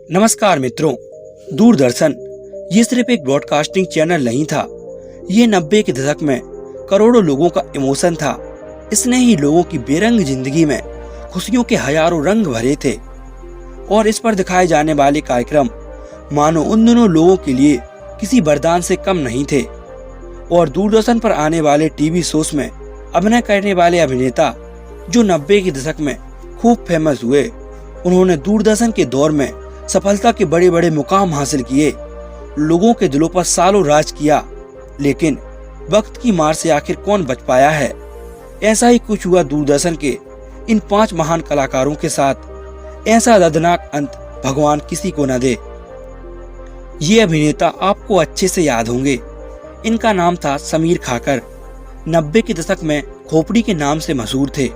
नमस्कार मित्रों, दूरदर्शन ये सिर्फ एक ब्रॉडकास्टिंग चैनल नहीं था। ये 90 के दशक में करोड़ों लोगों का इमोशन था। इसने ही लोगों की बेरंग जिंदगी में खुशियों के हजारों रंग भरे थे और इस पर दिखाए जाने वाले कार्यक्रम मानो उन दोनों लोगों के लिए किसी वरदान से कम नहीं थे। और दूरदर्शन पर आने वाले टीवी शोज में अभिनय करने वाले अभिनेता जो 90 के दशक में खूब फेमस हुए, उन्होंने दूरदर्शन के दौर में सफलता के बड़े बड़े मुकाम हासिल किए, लोगों के दिलों पर सालों राज किया। लेकिन वक्त की मार से आखिर कौन बच पाया है? ऐसा ही कुछ हुआ दूरदर्शन के इन 5 महान कलाकारों के साथ। ऐसा दर्दनाक अंत भगवान किसी को न दे। ये अभिनेता आपको अच्छे से याद होंगे। इनका नाम था समीर खाकर। 90 के दशक में खोपड़ी के नाम से मशहूर थे।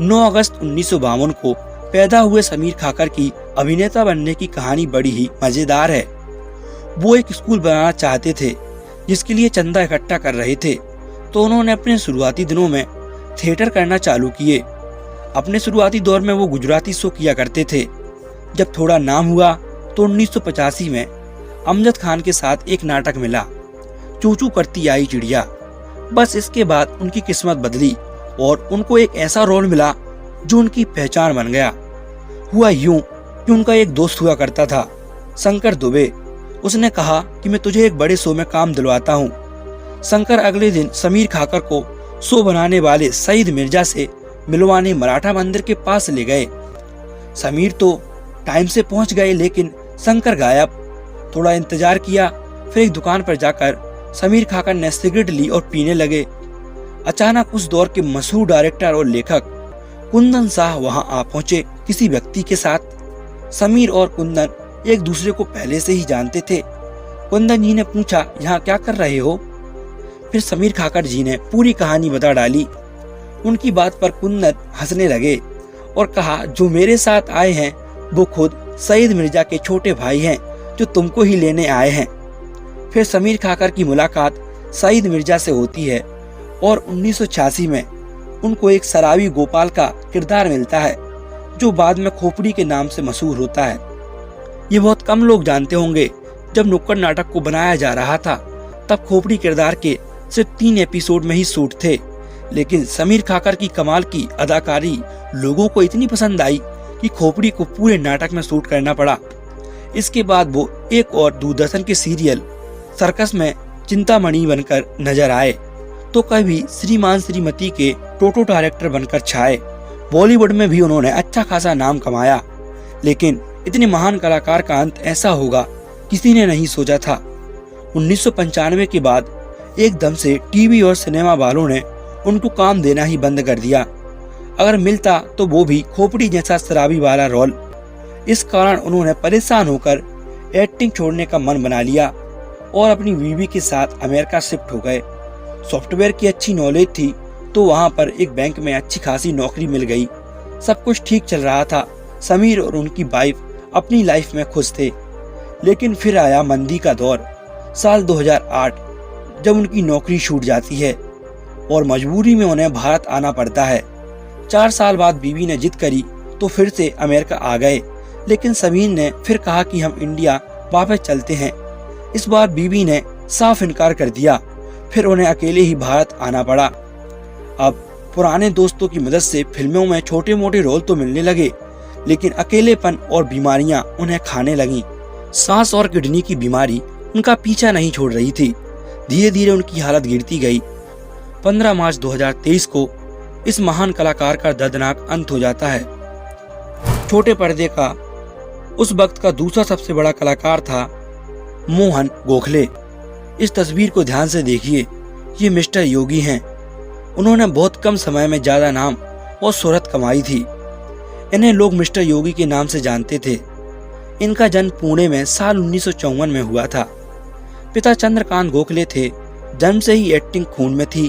9 अगस्त 1952 को पैदा हुए समीर खाकर की अभिनेता बनने की कहानी बड़ी ही मजेदार है। वो एक स्कूल बनाना चाहते थे जिसके लिए चंदा इकट्ठा कर रहे थे, तो उन्होंने अपने शुरुआती दिनों में थिएटर करना चालू किए। अपने शुरुआती दौर में वो गुजराती शो किया करते थे। जब थोड़ा नाम हुआ तो 1985 में अमजद खान के साथ एक नाटक मिला, चू चू करती आई चिड़िया। बस इसके बाद उनकी किस्मत बदली और उनको एक ऐसा रोल मिला जो उनकी पहचान बन गया। हुआ यूं कि उनका एक दोस्त हुआ करता था, शंकर दुबे। उसने कहा कि मैं तुझे एक बड़े शो में काम दिलवाता हूँ। शंकर अगले दिन समीर खाकर को शो बनाने वाले सईद मिर्जा से मिलवाने मराठा मंदिर के पास ले गए। समीर तो टाइम से पहुंच गए, लेकिन शंकर गायब। थोड़ा इंतजार किया, फिर एक दुकान पर जाकर समीर खाकर ने सिगरेट ली और पीने लगे। अचानक उस दौर के मशहूर डायरेक्टर और लेखक कुंदन शाह वहां आ पहुंचे किसी व्यक्ति के साथ। समीर और कुंदन एक दूसरे को पहले से ही जानते थे। कुंदन जी ने पूछा, यहाँ क्या कर रहे हो? फिर समीर खाकर जी ने पूरी कहानी बता डाली। उनकी बात पर कुंदन हंसने लगे और कहा, जो मेरे साथ आए हैं वो खुद सईद मिर्जा के छोटे भाई हैं जो तुमको ही लेने आए हैं। फिर समीर खाकर की मुलाकात सईद मिर्जा से होती है और 1986 में उनको एक शराबी गोपाल का किरदार मिलता है जो बाद में खोपड़ी के नाम से मशहूर होता है। ये बहुत कम लोग जानते होंगे, जब नुक्कड़ नाटक को बनाया जा रहा था तब खोपड़ी किरदार के सिर्फ 3 एपिसोड में ही शूट थे। लेकिन समीर खाकर की कमाल की अदाकारी लोगों को इतनी पसंद आई कि खोपड़ी को पूरे नाटक में शूट करना पड़ा। इसके बाद वो एक और दूरदर्शन के सीरियल सर्कस में चिंतामणि बनकर नजर आए, तो कभी श्रीमान श्रीमती के टोटो डायरेक्टर बनकर छाए। बॉलीवुड में भी उन्होंने अच्छा खासा नाम कमाया। लेकिन इतने महान कलाकार का अंत ऐसा होगा किसी ने नहीं सोचा था। 1995 के बाद एकदम से टीवी और सिनेमा वालों ने उनको काम देना ही बंद कर दिया। अगर मिलता तो वो भी खोपड़ी जैसा शराबी वाला रोल। इस कारण उन्होंने परेशान होकर एक्टिंग छोड़ने का मन बना लिया और अपनी बीवी के साथ अमेरिका शिफ्ट हो गए। सॉफ्टवेयर की अच्छी नॉलेज थी तो वहां पर एक बैंक में अच्छी खासी नौकरी मिल गई। सब कुछ ठीक चल रहा था। समीर और उनकी वाइफ अपनी लाइफ में खुश थे। लेकिन फिर आया मंदी का दौर। साल 2008 जब उनकी नौकरी छूट जाती है और मजबूरी में उन्हें भारत आना पड़ता है। 4 साल बाद बीवी ने जिद करी तो फिर से अमेरिका आ गए। लेकिन समीर ने फिर कहा कि हम इंडिया वापस चलते हैं। इस बार बीवी ने साफ इनकार कर दिया। फिर उन्हें अकेले ही भारत आना पड़ा। अब पुराने दोस्तों की मदद से फिल्मों में छोटे मोटे रोल तो मिलने लगे, लेकिन अकेलेपन और बीमारियां उन्हें खाने लगीं। सांस और किडनी की बीमारी उनका पीछा नहीं छोड़ रही थी। धीरे धीरे उनकी हालत गिरती गई। 15 मार्च 2023 को इस महान कलाकार का दर्दनाक अंत हो जाता है। छोटे पर्दे का उस वक्त का दूसरा सबसे बड़ा कलाकार था मोहन गोखले। इस तस्वीर को ध्यान से देखिए, ये मिस्टर योगी हैं। उन्होंने बहुत कम समय में ज्यादा नाम और शोहरत कमाई थी। इन्हें लोग मिस्टर योगी के नाम से जानते थे। इनका जन्म पुणे में साल 1954 में हुआ था। पिता चंद्रकांत गोखले थे। जन्म से ही एक्टिंग खून में थी,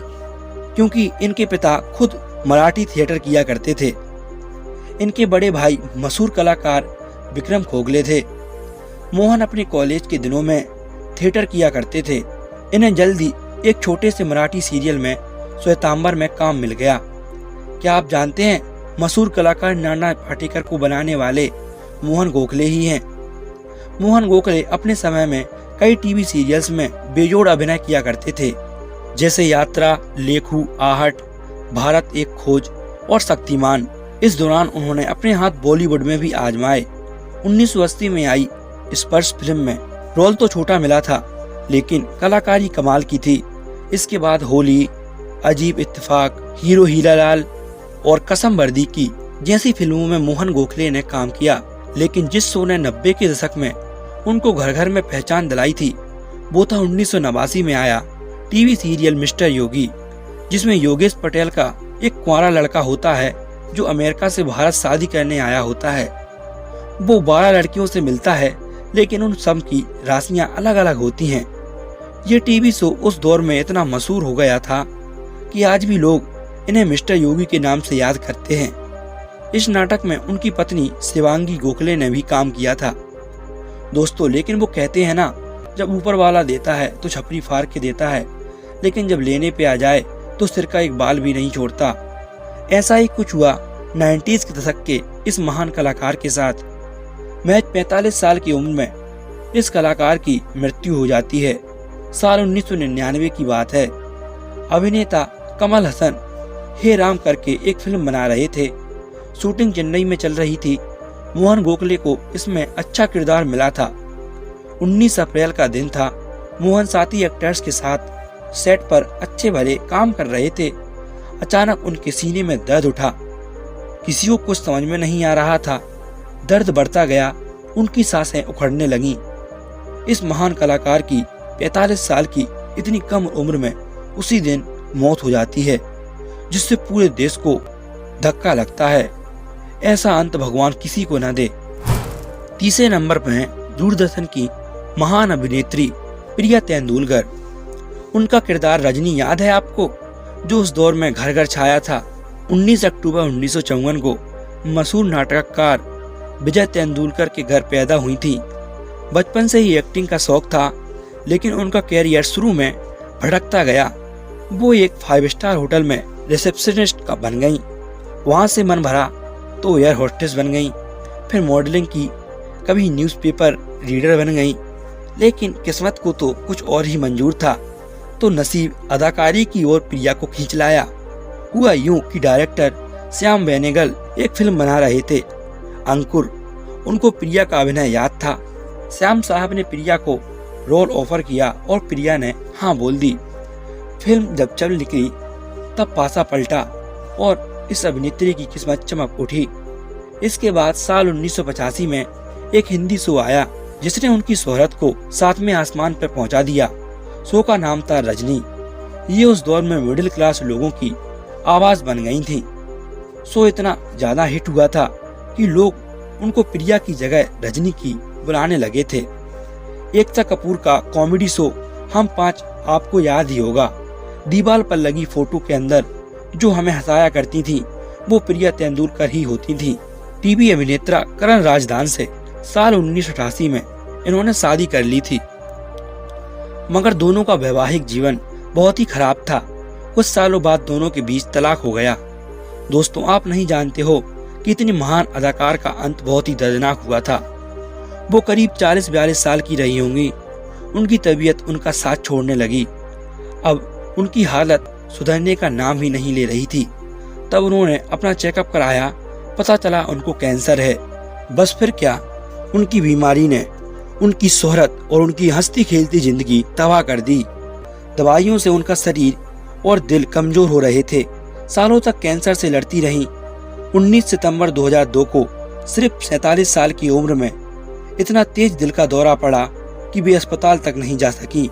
क्योंकि इनके पिता खुद मराठी थिएटर किया करते थे। इनके बड़े भाई मशहूर कलाकार विक्रम खोगले थे। मोहन अपने कॉलेज के दिनों में थिएटर किया करते थे। इन्हें जल्दी एक छोटे से मराठी सीरियल में श्वेतांबर में काम मिल गया। क्या आप जानते हैं मशहूर कलाकार नाना पाटेकर को बनाने वाले मोहन गोखले ही हैं। मोहन गोखले अपने समय में कई टीवी सीरियल्स में बेजोड़ अभिनय किया करते थे, जैसे यात्रा, लेखू, आहट, भारत एक खोज और शक्तिमान। इस दौरान उन्होंने अपने हाथ बॉलीवुड में भी आजमाए। 1980 में आई स्पर्श फिल्म में रोल तो छोटा मिला था, लेकिन कलाकारी कमाल की थी। इसके बाद होली, अजीब इत्तेफाक, हीरो हीरालाल और कसम वर्दी की जैसी फिल्मों में मोहन गोखले ने काम किया। लेकिन जिस शो ने 90 के दशक में उनको घर घर में पहचान दिलाई थी, वो था 1989 में आया टीवी सीरियल मिस्टर योगी, जिसमें योगेश पटेल का एक कुंवारा लड़का होता है जो अमेरिका से भारत शादी करने आया होता है। वो 12 लड़कियों से मिलता है, लेकिन उन सब की राशियां अलग अलग होती हैं। ये टीवी शो उस दौर में इतना मशहूर हो गया था कि आज भी लोग इन्हें मिस्टर योगी के नाम से याद करते हैं। इस नाटक में उनकी पत्नी शिवांगी गोखले ने भी काम किया था। दोस्तों, लेकिन वो कहते हैं ना, जब ऊपर वाला देता है तो छपरी फाड़ के देता है, लेकिन जब लेने पे आ जाए तो सिर का एक बाल भी नहीं छोड़ता। ऐसा ही कुछ हुआ 90s के दशक के इस महान कलाकार के साथ। महज 45 साल की उम्र में इस कलाकार की मृत्यु हो जाती है। साल 1999 की बात है। अभिनेता कमल हसन हे राम करके एक फिल्म बना रहे थे। शूटिंग चेन्नई में चल रही थी। मोहन गोखले को इसमें अच्छा किरदार मिला था। 19 अप्रैल का दिन था। मोहन साथी एक्टर्स के साथ सेट पर अच्छे भले काम कर रहे थे। अचानक उनके सीने में दर्द उठा। किसी को कुछ समझ में नहीं आ रहा था। दर्द बढ़ता गया, उनकी सांसें उखड़ने लगीं। इस महान कलाकार की 45 साल की इतनी कम उम्र में उसी दिन मौत हो जाती है, जिससे पूरे देश को धक्का लगता है। ऐसा अंत भगवान किसी को न दे। तीसरे नंबर पर है दूरदर्शन की महान अभिनेत्री प्रिया तेंदुलकर। उनका किरदार रजनी याद है आपको, जो उस दौर में घर घर छाया था। 19 अक्टूबर 1954 को मशहूर नाटककार विजय तेंदुलकर के घर पैदा हुई थी। बचपन से ही एक्टिंग का शौक था, लेकिन उनका कैरियर शुरू में भटकता गया। वो एक 5 स्टार होटल में रिसेप्शनिस्ट का बन गई। वहाँ से मन भरा तो एयर होस्टेस बन गई, फिर मॉडलिंग की, कभी न्यूज़पेपर रीडर बन गई। लेकिन किस्मत को तो कुछ और ही मंजूर था, तो नसीब अदाकारी की ओर प्रिया को खींच लाया। हुआ यूं कि डायरेक्टर श्याम बेनेगल एक फिल्म बना रहे थे, अंकुर। उनको प्रिया का अभिनय याद था। श्याम साहब ने प्रिया को रोल ऑफर किया और प्रिया ने हाँ बोल दी। फिल्म जब चल निकली तब पासा पलटा और इस अभिनेत्री की किस्मत चमक उठी। इसके बाद साल 1985 में एक हिंदी शो आया, जिसने उनकी शोहरत को 7वें आसमान पर पहुंचा दिया। शो का नाम था रजनी। ये उस दौर में मिडिल क्लास लोगों की आवाज बन गई थी। शो इतना ज्यादा हिट हुआ था कि लोग उनको प्रिया की जगह रजनी की बुलाने लगे थे। एकता कपूर का कॉमेडी शो हम 5 आपको याद ही होगा। दीवार पर लगी फोटो के अंदर जो हमें हंसाया करती थी, वो प्रिया तेंदुलकर ही होती थी। टीवी अभिनेता करण राजदान से साल 1988 में इन्होंने शादी कर ली थी, मगर दोनों का वैवाहिक जीवन बहुत ही खराब था। कुछ सालों बाद दोनों के बीच तलाक हो गया। दोस्तों, आप नहीं जानते हो कि इतनी महान अदाकार का अंत बहुत ही दर्दनाक हुआ था। वो करीब 40-42 साल की रही होंगी। उनकी तबीयत उनका साथ छोड़ने लगी। अब उनकी हालत सुधरने का नाम ही नहीं ले रही थी। तब उन्होंने अपना चेकअप कराया, पता चला उनको कैंसर है। बस फिर क्या, उनकी बीमारी ने उनकी शोहरत और उनकी हंसती खेलती जिंदगी तबाह कर दी। दवाइयों से उनका शरीर और दिल कमजोर हो रहे थे। सालों तक कैंसर से लड़ती रहीं। 19 सितंबर 2002 को सिर्फ 47 साल की उम्र में इतना तेज दिल का दौरा पड़ा कि वे अस्पताल तक नहीं जा सकी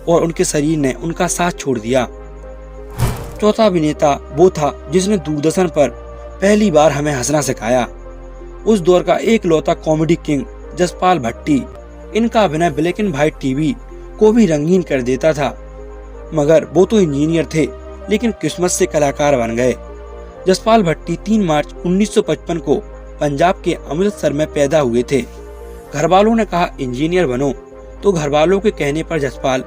और उनके शरीर ने उनका साथ छोड़ दिया। चौथा अभिनेता वो था जिसने दूरदर्शन पर पहली बार हमें हंसना सिखाया। उस दौर का एक लौता कॉमेडी किंग जसपाल भट्टी। इनका अभिनय ब्लैक एंड व्हाइट टीवी को भी रंगीन कर देता था। मगर वो तो इंजीनियर थे, लेकिन किस्मत से कलाकार बन गए। जसपाल भट्टी 3 मार्च 1955 को पंजाब के अमृतसर में पैदा हुए थे। घर वालों ने कहा इंजीनियर बनो, तो घर वालों के कहने पर जसपाल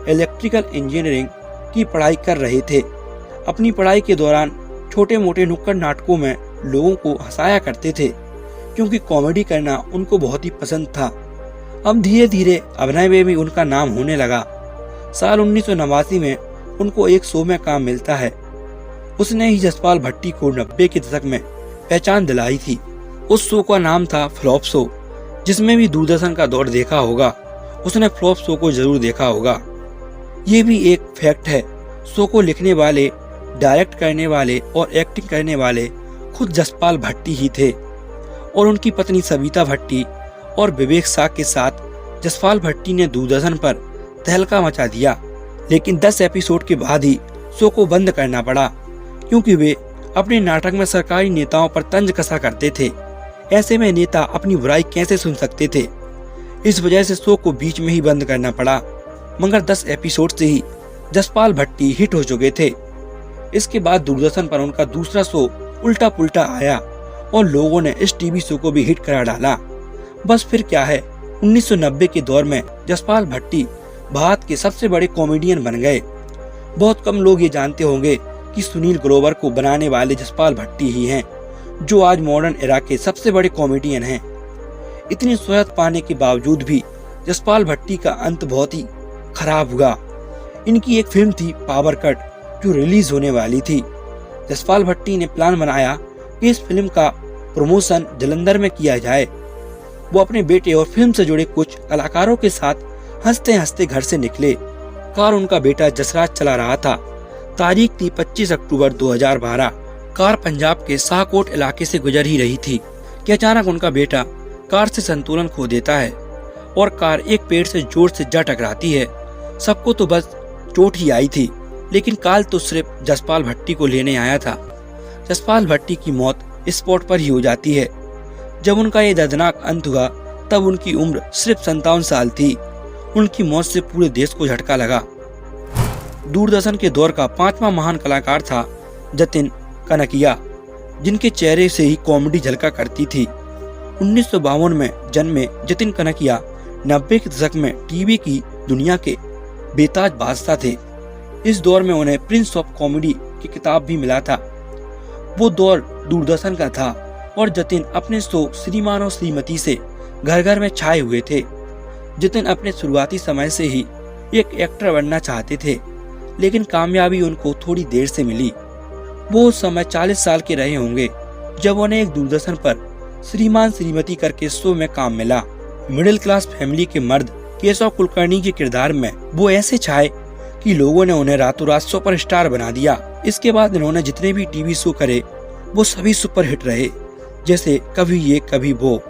इलेक्ट्रिकल इंजीनियरिंग की पढ़ाई कर रहे थे। अपनी पढ़ाई के दौरान छोटे मोटे नुक्कड़ नाटकों में लोगों को हंसाया करते थे, क्योंकि कॉमेडी करना उनको बहुत ही पसंद था। अब धीरे धीरे अभिनय में भी उनका नाम होने लगा। साल 1989 में उनको एक शो में काम मिलता है। उसने ही जसपाल भट्टी को 90 के दशक में पहचान दिलाई थी। उस शो का नाम था फ्लॉप शो, जिसमें भी दूरदर्शन का दौर देखा होगा। उसने फ्लॉप शो को जरूर देखा होगा। ये भी एक फैक्ट है, शो को लिखने वाले, डायरेक्ट करने वाले और एक्टिंग करने वाले खुद जसपाल भट्टी ही थे और उनकी पत्नी सविता भट्टी और विवेक शाह के साथ जसपाल भट्टी ने दूरदर्शन पर तहलका मचा दिया। लेकिन 10 एपिसोड के बाद ही शो को बंद करना पड़ा, क्योंकि वे अपने नाटक में सरकारी नेताओं पर तंज कसा करते थे। ऐसे में नेता अपनी बुराई कैसे सुन सकते थे। इस वजह से शो को बीच में ही बंद करना पड़ा। मगर 10 एपिसोड से ही जसपाल भट्टी हिट हो चुके थे। इसके बाद दूरदर्शन पर उनका दूसरा शो उल्टा पुल्टा आया और लोगों ने इस टीवी शो को भी हिट करा डाला। बस फिर क्या है, 1990 के दौर में जसपाल भट्टी भारत के सबसे बड़े कॉमेडियन बन गए। बहुत कम लोग ये जानते होंगे कि सुनील ग्रोवर को बनाने वाले जसपाल भट्टी ही हैं, जो आज मॉडर्न एरा के सबसे बड़े कॉमेडियन हैं। इतनी शोहरत पाने के बावजूद भी जसपाल भट्टी का अंत बहुत ही खराब हुआ। इनकी एक फिल्म थी पावर कट, जो रिलीज होने वाली थी। जसपाल भट्टी ने प्लान बनाया कि इस फिल्म का प्रमोशन जालंधर में किया जाए। वो अपने बेटे और फिल्म से जुड़े कुछ कलाकारों के साथ हंसते हंसते घर से निकले। कार उनका बेटा जसराज चला रहा था। तारीख थी 25 अक्टूबर 2012। कार पंजाब के शाहकोट इलाके से गुजर ही रही थी कि अचानक उनका बेटा कार से संतुलन खो देता है और कार एक पेड़ से जोर से जा टकराती है। सबको तो बस चोट ही आई थी, लेकिन काल तो सिर्फ जसपाल भट्टी को लेने आया था। जसपाल भट्टी की मौत स्पॉट पर ही हो जाती है। जब उनका ये दर्दनाक अंत हुआ तब उनकी उम्र सिर्फ 57 साल थी। उनकी मौत से पूरे देश को झटका लगा। दूरदर्शन के दौर का 5वां महान कलाकार था जतिन कनकिया, जिनके चेहरे से ही कॉमेडी झलका करती थी। 1952 में जन्मे जतिन कनकिया 90 के दशक में टीवी की दुनिया के बेताज बादशाह थे। इस दौर में उन्हें प्रिंस ऑफ कॉमेडी की किताब भी मिला था। वो दौर दूरदर्शन का था और जतिन अपने शो श्रीमान और श्रीमती से घर घर में छाए हुए थे। जतिन अपने शुरुआती समय से ही एक एक्टर बनना चाहते थे, लेकिन कामयाबी उनको थोड़ी देर से मिली। वो उस समय 40 साल के रहे होंगे जब उन्हें एक दूरदर्शन पर श्रीमान श्रीमती करके शो में काम मिला। मिडिल क्लास फैमिली के मर्द केशव कुलकर्णी के किरदार में वो ऐसे छाए कि लोगों ने उन्हें रातों रात सुपरस्टार बना दिया। इसके बाद इन्होंने जितने भी टीवी शो करे वो सभी सुपरहिट रहे, जैसे कभी ये कभी वो,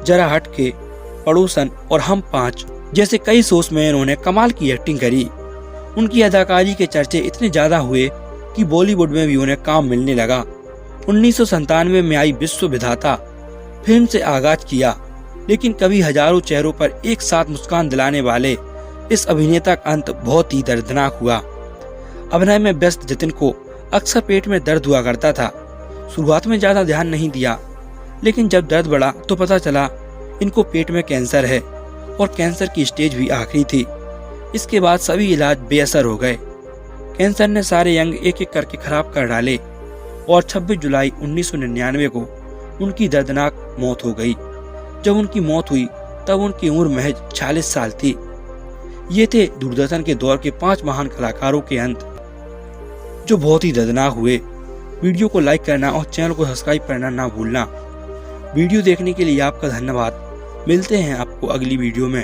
जरा हट के, पड़ोसन और हम 5 जैसे कई शोज में इन्होंने कमाल की एक्टिंग करी। उनकी अदाकारी के चर्चे इतने ज्यादा हुए कि बॉलीवुड में भी उन्हें काम मिलने लगा। 1997 में आई विश्व विधाता फिल्म से आगाज किया, लेकिन कभी हजारों चेहरों पर एक साथ मुस्कान दिलाने वाले इस अभिनेता का अंत बहुत ही दर्दनाक हुआ। अभिनय में व्यस्त जतिन को अक्सर पेट में दर्द हुआ करता था। शुरुआत में ज्यादा ध्यान नहीं दिया, लेकिन जब दर्द बढ़ा तो पता चला इनको पेट में कैंसर है और कैंसर की स्टेज भी आखिरी थी। इसके बाद सभी इलाज बेअसर हो गए। कैंसर ने सारे अंग एक एक करके खराब कर डाले और 26 जुलाई 1999 को उनकी दर्दनाक मौत हो गई। जब उनकी मौत हुई तब उनकी उम्र महज 46 साल थी। ये थे दूरदर्शन के दौर के 5 महान कलाकारों के अंत, जो बहुत ही दर्दनाक हुए। वीडियो को लाइक करना और चैनल को सब्सक्राइब करना ना भूलना। वीडियो देखने के लिए आपका धन्यवाद। मिलते हैं आपको अगली वीडियो में।